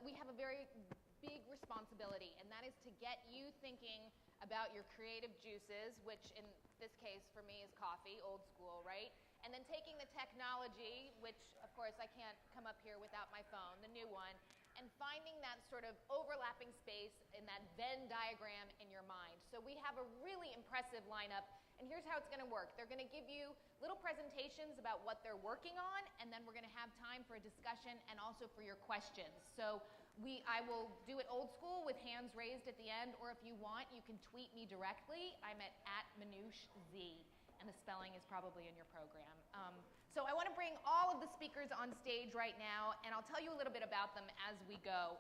we have a very big responsibility, and that is to get you thinking about your creative juices, which in this case for me is coffee, old school, right? And then taking the technology, which of course I can't come up here without my phone, the new one, and finding that sort of overlapping space in that Venn diagram in your mind. So we have a really impressive lineup, and here's how it's going to work. They're going to give you little presentations about what they're working on, and then we're going to have time for a discussion and also for your questions. So I will do it old school with hands raised at the end, or if you want, you can tweet me directly. I'm at @ManoushZ, and the spelling is probably in your program. So I want to bring all of the speakers on stage right now, and I'll tell you a little bit about them as we go.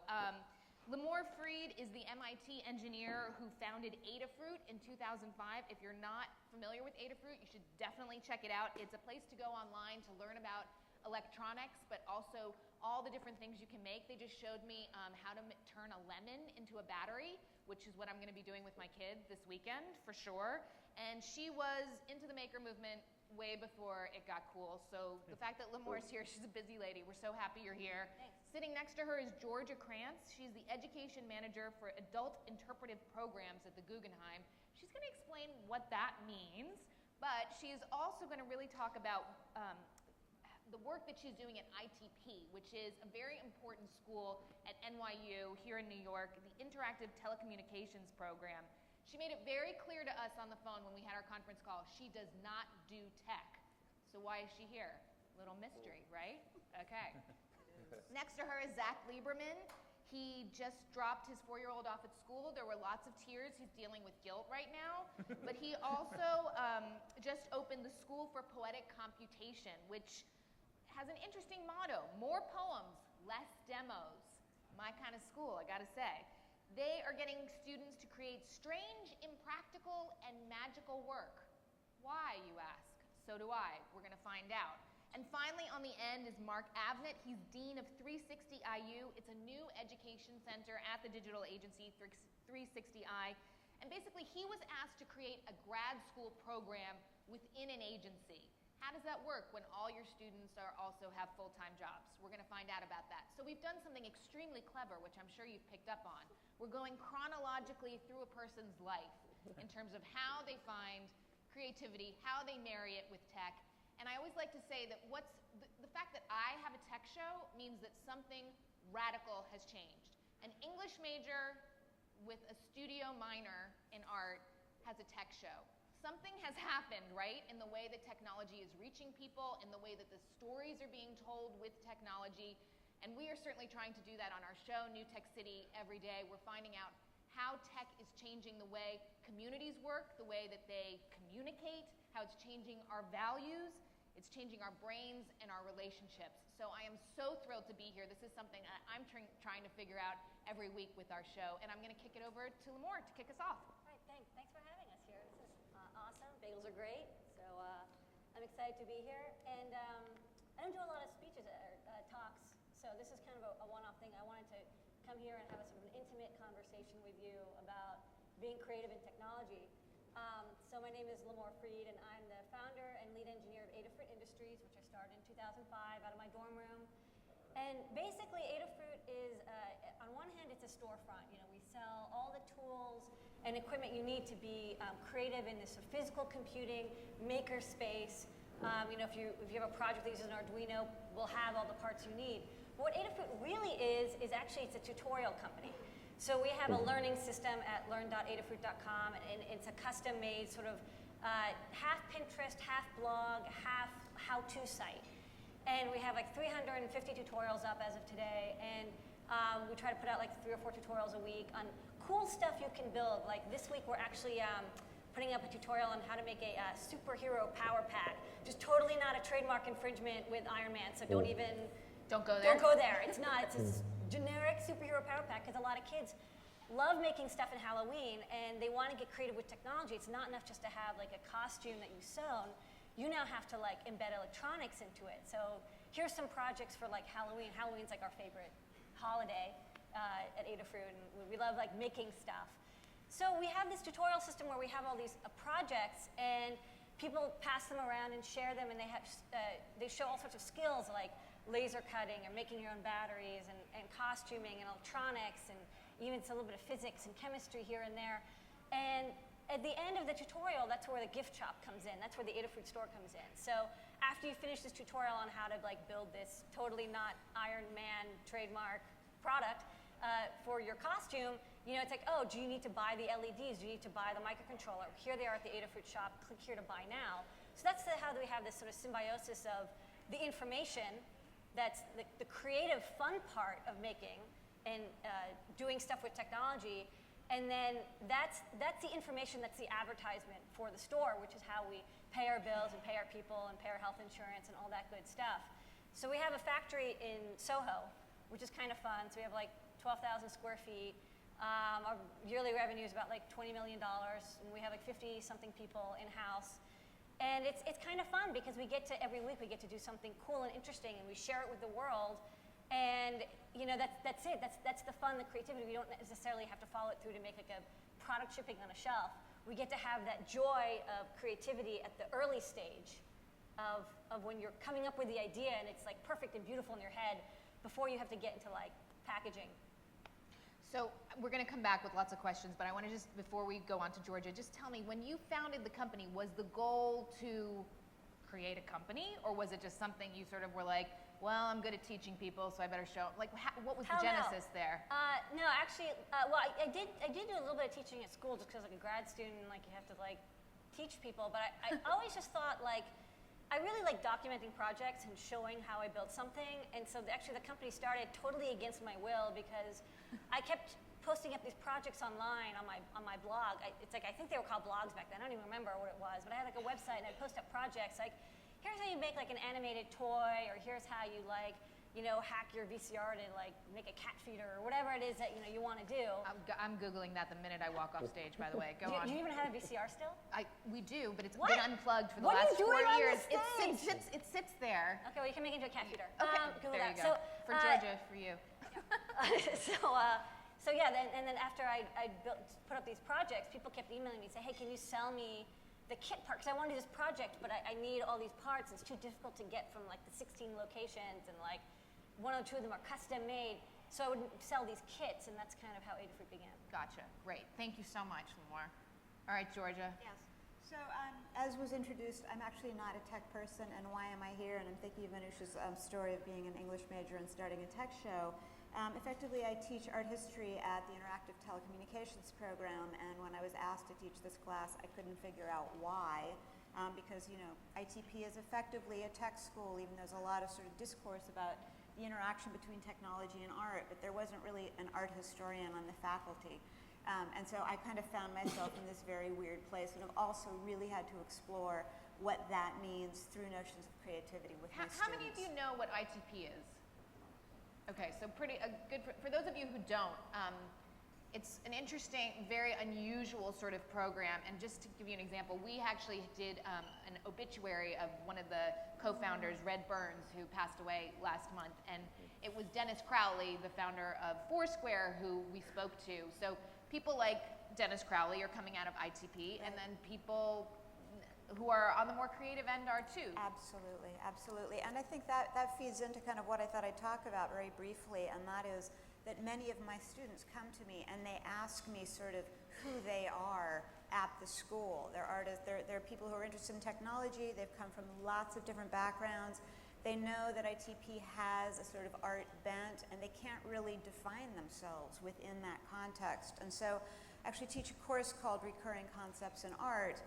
Limor Fried is the MIT engineer who founded Adafruit in 2005. If you're not familiar with Adafruit, you should definitely check it out. It's a place to go online to learn about electronics, but also all the different things you can make. They just showed me how to turn a lemon into a battery, which is what I'm going to be doing with my kids this weekend for sure. And she was into the maker movement way before it got cool. So the fact that Limor's here, she's a busy lady. We're so happy you're here. Thanks. Sitting next to her is Georgia Krantz. She's the education manager for adult interpretive programs at the Guggenheim. She's going to explain what that means, but she is also going to really talk about the work that she's doing at ITP, which is a very important school at NYU here in New York, the Interactive Telecommunications Program. She made it very clear to us on the phone when we had our conference call, she does not do tech. So why is she here? Little mystery, right? Okay. Next to her is Zach Lieberman. He just dropped his 4-year-old off at school. There were lots of tears. He's dealing with guilt right now. But he also just opened the School for Poetic Computation, which has an interesting motto: more poems, less demos. My kind of school, I gotta say. They are getting students to create strange, impractical, and magical work. Why, you ask? So do I. We're going to find out. And finally, on the end is Mark Avnet. He's Dean of 360IU. It's a new education center at the digital agency 360i. And basically, he was asked to create a grad school program within an agency. How does that work when all your students also have full-time jobs? We're going to find out about that. So we've done something extremely clever, which I'm sure you've picked up on. We're going chronologically through a person's life in terms of how they find creativity, how they marry it with tech. And I always like to say that the fact that I have a tech show means that something radical has changed. An English major with a studio minor in art has a tech show. Something has happened, right, in the way that technology is reaching people, in the way that the stories are being told with technology, and we are certainly trying to do that on our show, New Tech City, every day. We're finding out how tech is changing the way communities work, the way that they communicate, how it's changing our values, it's changing our brains and our relationships. So I am so thrilled to be here. This is something I'm trying to figure out every week with our show, and I'm going to kick it over to Limor to kick us off. All right, thanks for having us here. This is awesome. Bagels are great, so I'm excited to be here. And I don't do a lot of speeches or talks, so this is kind of a one-off thing. I wanted to come here and have a sort of an intimate conversation with you about being creative in technology. So my name is Limor Fried, and I'm the founder and lead engineer of Adafruit Industries, which I started in 2005 out of my dorm room. And basically, Adafruit is, on one hand, it's a storefront. You know, we sell all the tools and equipment you need to be creative in this physical computing maker space. You know, if you have a project that uses an Arduino, we'll have all the parts you need. But what Adafruit really is actually it's a tutorial company. So we have a learning system at learn.adafruit.com, and it's a custom-made sort of half Pinterest, half blog, half how-to site. And we have like 350 tutorials up as of today, and we try to put out like 3 or 4 tutorials a week on cool stuff you can build. Like this week we're actually putting up a tutorial on how to make a superhero power pack. Just totally not a trademark infringement with Iron Man, so don't go there. Don't go there. It's not. It's a generic superhero power pack because a lot of kids love making stuff in Halloween and they want to get creative with technology. It's not enough just to have like a costume that you sew. You now have to like embed electronics into it. So here's some projects for like Halloween. Halloween's like our favorite holiday at Adafruit, and we love like making stuff. So we have this tutorial system where we have all these projects, and people pass them around and share them, and they show all sorts of skills like laser cutting or making your own batteries and costuming and electronics and even a little bit of physics and chemistry here and there. And at the end of the tutorial, that's where the gift shop comes in. That's where the Adafruit store comes in. So after you finish this tutorial on how to build this totally not Iron Man trademark product for your costume, it's like, oh, do you need to buy the LEDs? Do you need to buy the microcontroller? Here they are at the Adafruit shop. Click here to buy now. So that's how we have this sort of symbiosis of the information, that's the creative fun part of making and doing stuff with technology. And then that's the information, that's the advertisement for the store, which is how we pay our bills and pay our people and pay our health insurance and all that good stuff. So we have a factory in Soho, which is kind of fun. So we have 12,000 square feet. Our yearly revenue is about $20 million, and we have 50-something people in-house. And it's kind of fun because every week we get to do something cool and interesting, and we share it with the world. And that's it. That's the fun, the creativity. We don't necessarily have to follow it through to make a product shipping on a shelf. We get to have that joy of creativity at the early stage of when you're coming up with the idea and it's perfect and beautiful in your head before you have to get into packaging. So we're going to come back with lots of questions, but I want to just, before we go on to Georgia, just tell me, when you founded the company, was the goal to create a company, or was it just something you sort of were well, I'm good at teaching people, so I better show. What was the genesis there? No, actually, I did do a little bit of teaching at school just because, a grad student, you have to teach people. But I always just thought I really like documenting projects and showing how I built something. And so actually, the company started totally against my will because I kept posting up these projects online on my blog. I think they were called blogs back then. I don't even remember what it was, but I had a website and I'd post up projects here's how you make an animated toy, or here's how you hack your VCR to make a cat feeder, or whatever it is that you want to do. I'm Googling that the minute I walk off stage, by the way. Go on. Do you even have a VCR still? We do, but it's been unplugged for the What last 4 years. It sits there. Okay, well, you can make it into a cat feeder. Okay, Google there that. you go. For Georgia, for you. So yeah, then after I put up these projects, people kept emailing me, say, hey, can you sell me the kit part? Because I want to do this project, but I need all these parts. It's too difficult to get from the 16 locations, and one or two of them are custom made. So I would sell these kits, and that's kind of how Adafruit began. Gotcha. Great. Thank you so much, Lamar. All right, Georgia. Yes. So as was introduced, I'm actually not a tech person, and why am I here? And I'm thinking of Anusha's story of being an English major and starting a tech show. Effectively, I teach art history at the Interactive Telecommunications program, and when I was asked to teach this class, I couldn't figure out why, because ITP is effectively a tech school, even though there's a lot of sort of discourse about the interaction between technology and art, but there wasn't really an art historian on the faculty. And so I kind of found myself in this very weird place, and I've also really had to explore what that means through notions of creativity with my students. How many of you know what ITP is? Okay, so pretty good. For those of you who don't, it's an interesting, very unusual sort of program. And just to give you an example, we actually did an obituary of one of the co-founders, Red Burns, who passed away last month. And it was Dennis Crowley, the founder of Foursquare, who we spoke to. So people like Dennis Crowley are coming out of ITP, and then people who are on the more creative end are too. Absolutely, absolutely. And I think that feeds into kind of what I thought I'd talk about very briefly, and that is that many of my students come to me and they ask me sort of who they are at the school. They're artists, they're people who are interested in technology, they've come from lots of different backgrounds. They know that ITP has a sort of art bent, and they can't really define themselves within that context. And so I actually teach a course called Recurring Concepts in Art,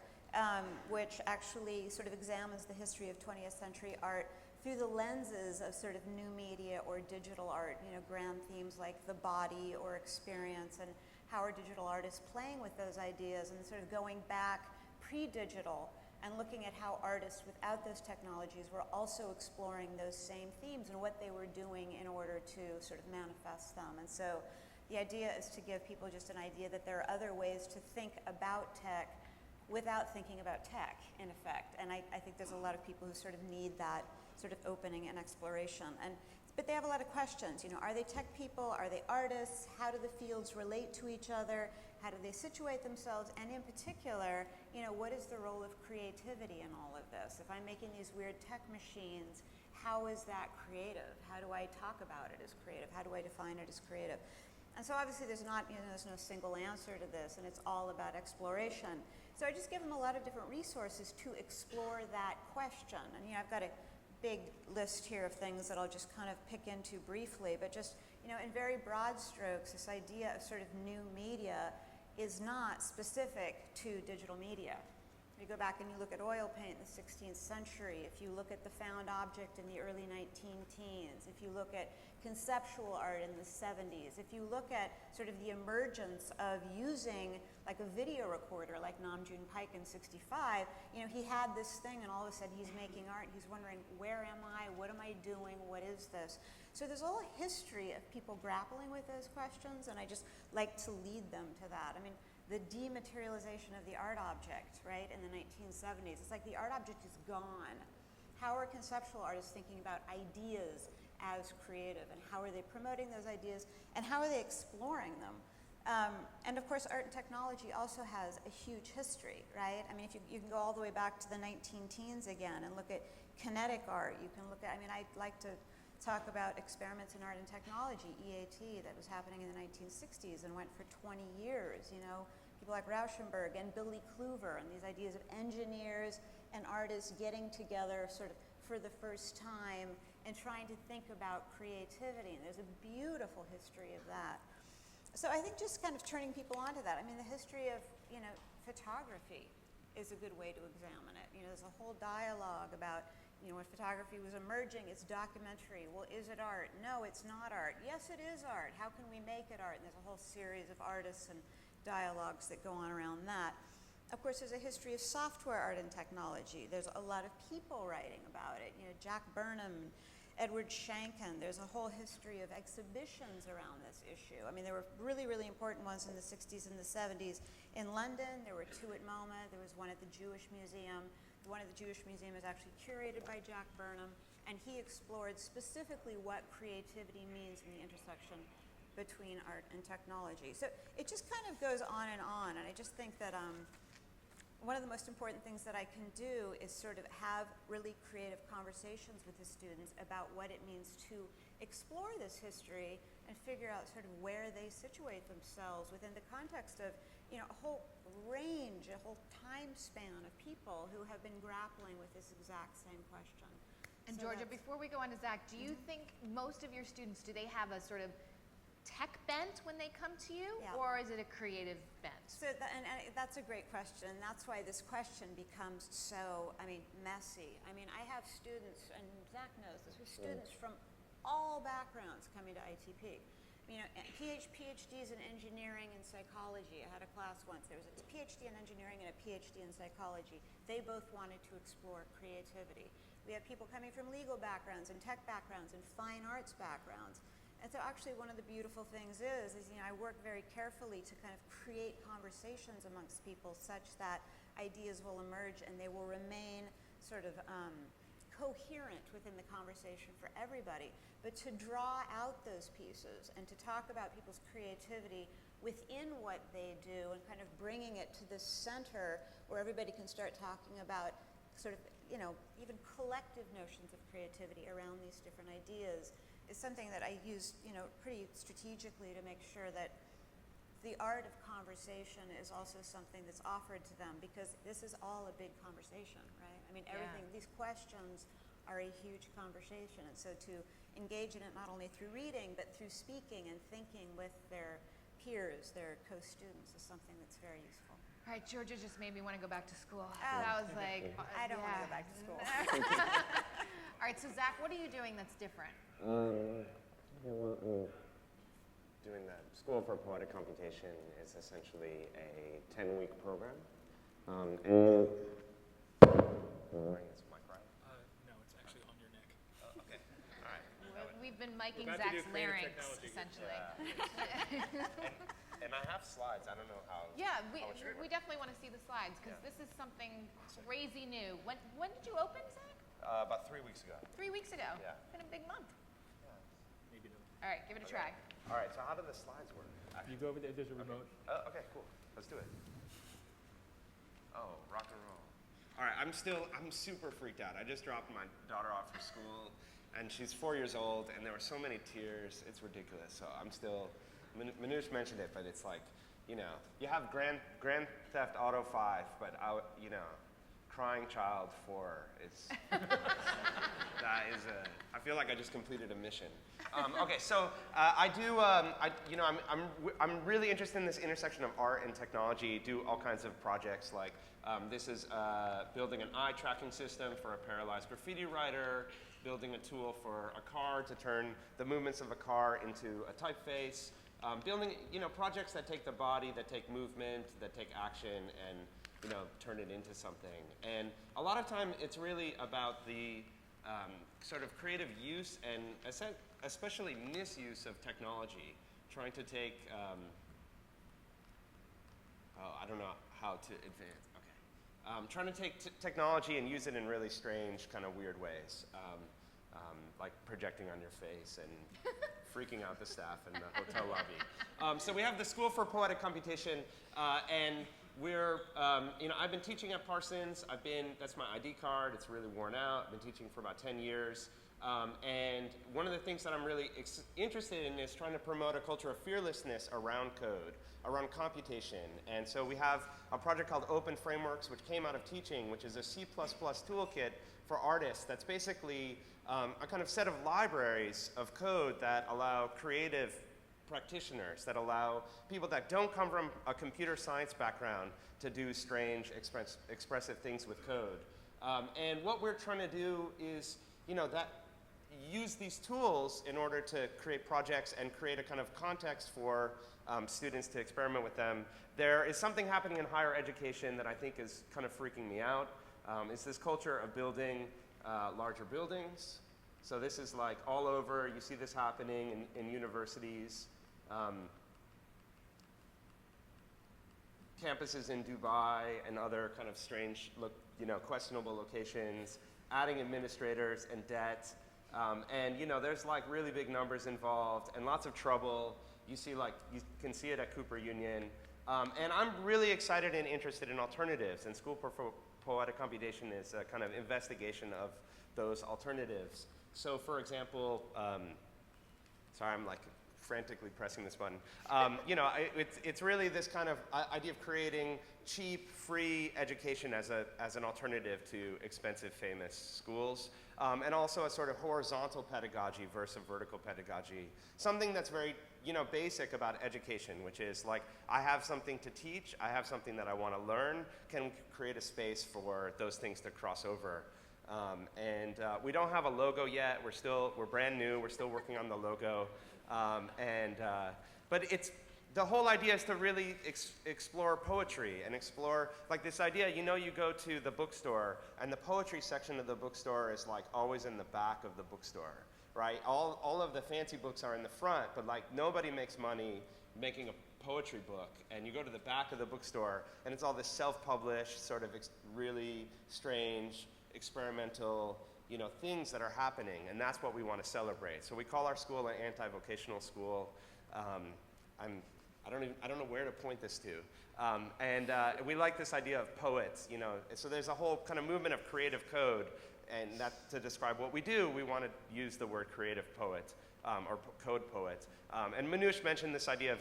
which actually sort of examines the history of 20th century art through the lenses of sort of new media or digital art, grand themes like the body or experience, and how are digital artists playing with those ideas, and sort of going back pre-digital and looking at how artists without those technologies were also exploring those same themes and what they were doing in order to sort of manifest them. And so the idea is to give people just an idea that there are other ways to think about tech without thinking about tech, in effect. And I think there's a lot of people who sort of need that sort of opening and exploration. But they have a lot of questions. Are they tech people? Are they artists? How do the fields relate to each other? How do they situate themselves? And in particular, what is the role of creativity in all of this? If I'm making these weird tech machines, how is that creative? How do I talk about it as creative? How do I define it as creative? And so obviously there's no single answer to this, and it's all about exploration. So I just give them a lot of different resources to explore that question. And I've got a big list here of things that I'll just kind of pick into briefly, but just in very broad strokes, this idea of sort of new media is not specific to digital media. If you go back and you look at oil paint in the 16th century, if you look at the found object in the early 19-teens, if you look at conceptual art in the 70s, if you look at sort of the emergence of using like a video recorder like Namjoon Paik in 65, he had this thing and all of a sudden he's making art and he's wondering, where am I? What am I doing? What is this? So there's a whole history of people grappling with those questions, and I just like to lead them to that. I mean, the dematerialization of the art object, right, in the 1970s. It's like the art object is gone. How are conceptual artists thinking about ideas as creative, and how are they promoting those ideas, and how are they exploring them? And of course, art and technology also has a huge history, right? I mean, if you can go all the way back to the 19-teens again and look at kinetic art, you can look at, I mean, I like to talk about experiments in art and technology, EAT, that was happening in the 1960s and went for 20 years, people like Rauschenberg and Billy Kluver, and these ideas of engineers and artists getting together sort of for the first time and trying to think about creativity, and there's a beautiful history of that. So I think just kind of turning people onto that, I mean, the history of, photography is a good way to examine it. There's a whole dialogue about, when photography was emerging, it's documentary. Well, is it art? No, it's not art. Yes, it is art. How can we make it art? And there's a whole series of artists and dialogues that go on around that. Of course, there's a history of software art and technology. There's a lot of people writing about it. Jack Burnham, Edward Shanken. There's a whole history of exhibitions around this issue. I mean, there were really, really important ones in the 60s and the 70s. In London, there were two at MoMA. There was one at the Jewish Museum. The one at the Jewish Museum is actually curated by Jack Burnham, and he explored specifically what creativity means in the intersection between art and technology. So it just kind of goes on, and I just think that one of the most important things that I can do is sort of have really creative conversations with the students about what it means to explore this history and figure out sort of where they situate themselves within the context of a whole range, a whole time span of people who have been grappling with this exact same question. And so Georgia, before we go on to Zach, do you think most of your students, do they have a sort of tech bent when they come to you, or is it a creative bent? So, and that's a great question. That's why this question becomes so, messy. I mean, I have students, and Zach knows this, with students from all backgrounds coming to ITP. PhDs in engineering and psychology. I had a class once. There was a PhD in engineering and a PhD in psychology. They both wanted to explore creativity. We have people coming from legal backgrounds and tech backgrounds and fine arts backgrounds. And so actually one of the beautiful things is I work very carefully to kind of create conversations amongst people such that ideas will emerge and they will remain sort of coherent within the conversation for everybody. But to draw out those pieces and to talk about people's creativity within what they do and kind of bringing it to the center where everybody can start talking about sort of, even collective notions of creativity around these different ideas is something that I use, pretty strategically to make sure that the art of conversation is also something that's offered to them, because this is all a big conversation, right? I mean, everything, these questions are a huge conversation, and so to engage in it not only through reading, but through speaking and thinking with their peers, their co-students, is something that's very useful. All right, Georgia just made me want to go back to school. That was like, I don't want to go back to school. All right, so Zach, what are you doing that's different? Doing the School for Poetic Computation is essentially a 10-week program. And wearing this mic, right? No, it's actually on your neck. Okay. All right. We've been miking We're about to Zach's do creative larynx, technology. essentially. And I have slides. I don't know how. Yeah, we how it should work. definitely want to see the slides, because this is something crazy new. When did you open, Zach? About 3 weeks ago. 3 weeks ago. Yeah. It's been a big month. Maybe no. All right, give it a try. All right. So how do the slides work? You go over there, there's a remote. Okay, cool. Let's do it. Oh, rock and roll. All right, I'm super freaked out. I just dropped my daughter off for school, and she's 4 years old, and there were so many tears. It's ridiculous. So I'm still, Manoush mentioned it, but it's like, you know, you have Grand Theft Auto 5, but you know, crying child 4 is, I feel like I just completed a mission. Okay, so I do, I'm really interested in this intersection of art and technology, do all kinds of projects like, this is building an eye tracking system for a paralyzed graffiti writer, building a tool for a car to turn the movements of a car into a typeface, building, you know, projects that take the body, that take movement, that take action, and, you know, turn it into something. And a lot of time, it's really about the sort of creative use and especially misuse of technology, trying to take, I don't know how to advance. Trying to take technology and use it in really strange, kind of weird ways, like projecting on your face and freaking out the staff in the hotel lobby. So we have the School for Poetic Computation, and we're, you know, I've been teaching at Parsons. That's my ID card. It's really worn out. I've been teaching for about 10 years. And one of the things that I'm really interested in is trying to promote a culture of fearlessness around code, around computation. And so we have a project called Open Frameworks, which came out of teaching, which is a C++ toolkit for artists that's basically a kind of set of libraries of code that allow creative practitioners, that allow people that don't come from a computer science background to do strange, expressive things with code. And what we're trying to do is, you know, use these tools in order to create projects and create a kind of context for students to experiment with them. There is something happening in higher education that I think is kind of freaking me out. It's this culture of building larger buildings. So this is like all over. You see this happening in universities. Campuses in Dubai and other kind of strange, questionable locations, adding administrators and debt. And, you know, there's like really big numbers involved and lots of trouble. You can see it at Cooper Union. And I'm really excited and interested in alternatives, and School for Poetic Computation is a kind of investigation of those alternatives. So, for example, sorry, I'm like frantically pressing this button. It's really this kind of idea of creating cheap, free education as an alternative to expensive, famous schools, and also a sort of horizontal pedagogy versus vertical pedagogy. Something that's very, basic about education, which is like, I have something to teach, I have something that I want to learn, can create a space for those things to cross over. We don't have a logo yet. We're brand new. We're still working on the logo. But the whole idea is to really explore poetry and explore, like this idea, you go to the bookstore and the poetry section of the bookstore is like always in the back of the bookstore, right? All of the fancy books are in the front, but like nobody makes money making a poetry book. And you go to the back of the bookstore and it's all this self-published, sort of really strange, experimental, things that are happening, and that's what we want to celebrate. So we call our school an anti-vocational school. I don't know where to point this to. We like this idea of poets, So there's a whole kind of movement of creative code, and that to describe what we do, we want to use the word creative poet, or code poet. And Manoush mentioned this idea of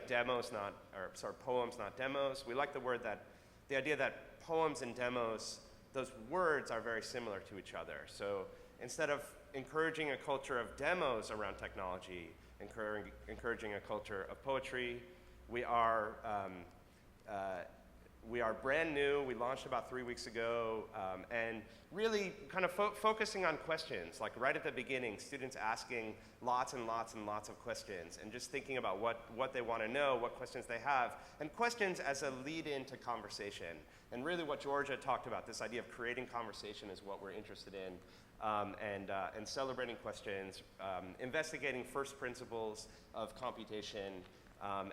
poems, not demos. We like the idea that poems and demos, those words are very similar to each other. So instead of encouraging a culture of demos around technology, encouraging a culture of poetry, we are brand new. We launched about 3 weeks ago, and really kind of focusing on questions, like right at the beginning, students asking lots and lots and lots of questions, and just thinking about what they want to know, what questions they have, and questions as a lead-in to conversation. And really what Georgia talked about, this idea of creating conversation is what we're interested in, and celebrating questions, investigating first principles of computation,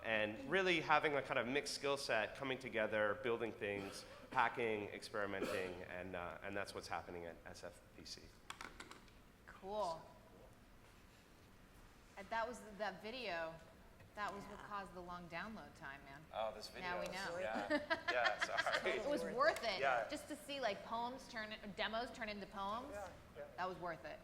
and really having a kind of mixed skill set, coming together, building things, hacking, experimenting, and that's what's happening at SFPC. Cool. And that video. That was what caused the long download time, man. Oh, this video. Now we know. Yeah, sorry. It was worth it. Yeah. Just to see like demos turn into poems. Yeah. That was worth it.